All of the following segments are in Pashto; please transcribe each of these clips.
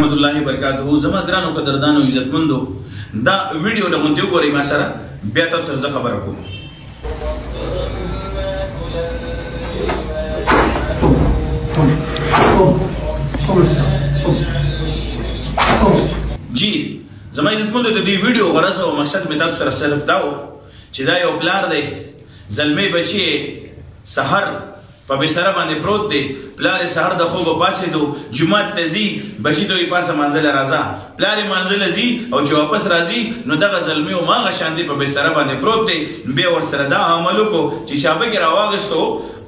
ورحمت الله وبرکاته. زما ګرانو قدردانو عزتمندو دا ویډیو له مونږ وګورئ ما سره بیا تاسو سره خبره کوم. جی زما عزتمندو د دې ویډیو غرض او مقصد مې تاسو سره صرف دا و چې دا یو پلار دی زلمی بچی سحر په بستر باندې پروت دی. پلار سحر د خوبه پاسېدو جومات ته ځي بچي ته یې پاسه منزل راځه. پلار یې منزل ځي او چې واپس راځي نو دغه زلمی هماغه شان دی په بستر باندې پروت دی. بیا ورسره دا عمل وکړو چې چابک یې راواغېستو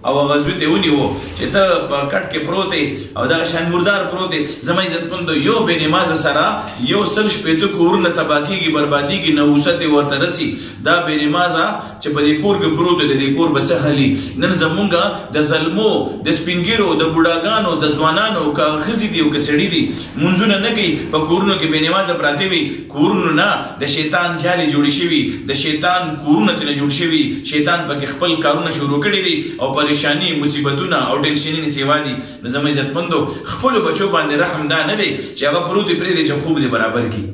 او هغه زوی ته یې ونیو چې ته په کټ کې پروت یې او دغه شان مردار پروت یې. زما عزتمندو یو بې نمازه سره یو سل شپېته کورونه تباه کېږي بربادېږي نحوست یې ورته رسي. دا بې نمازه چې په دې کور کې پروت دی د دې کور به څه حلي. نن زمونږ د زلمو د سپین ږیرو د بوډاګانو د ځوانانو که ښځې دي او که سړي دي مونځونه نه کوي په کورونو کې بې نمازه پراته وي. کورونو نه د شیطان جالې جوړې شوي د شیطان کورونه ترې جوړ شوي. شیطان پکې خپل کارونه شروع کړي دي او پریشانی مصیبتونه او ټینشنونه سیوا دي. نو زما عزتمندو خپلو بچو باندې رحم دا نه دی چې هغه پروت یې پرېږدي چې خوب دې برابر کړي.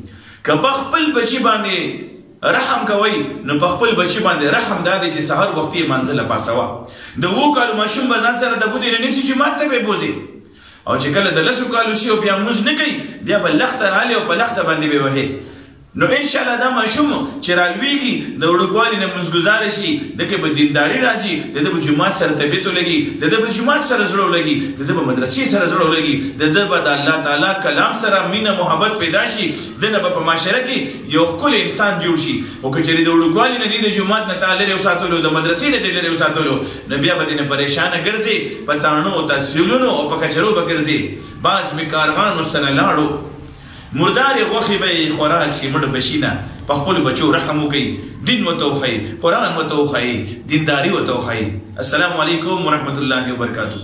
که په خپل بچي باندې رحم کوئ نو په خپل بچي باندې رحم دا دی چې سحر وختي یې منزله پاسوه. د 7 کالو ماشوم به ځان سره د ګوتې نه نیسي جومات ته به یې بوځي او چې کله د 10 کالو شي او بیا لمونځ نه کوي بیا به لخته رالي او په لخته باندې به وهي. نو انشاءالله دا ماشوم چې رالویږي د وړوکوالي نه لمونځګزاره شي دغه به دینداري راځي د ده به جومات سره طبیعت ولګي د ده به جومات سره زړه ولګي د ده به مدرسې سره زړه ولګي د ده به د الله تعالی کلام سره مینه محبت پیدا شي. د نه به په معاشره کې یو ښکلی انسان جوړ شي. خو که چېرې د وړوکوالي نه دي د جومات نه تا لرې وساتلو د مدرسې نه دې لرې وساتلو نو بیا به دې نه پریشانه ګرځې په تاڼو تحصیلونو او په کچرو به ګرځې. بعض مې کارغانو سره لاړو مردارې غوښې به یې خوراک شي مړه به شي نه. په خپلو بچو رحم وکړئ دین ورته وښایئ قرآن ورته وښایئ دینداري ورته وښایئ. السلام علیکم ورحمت الله وبرکاتو.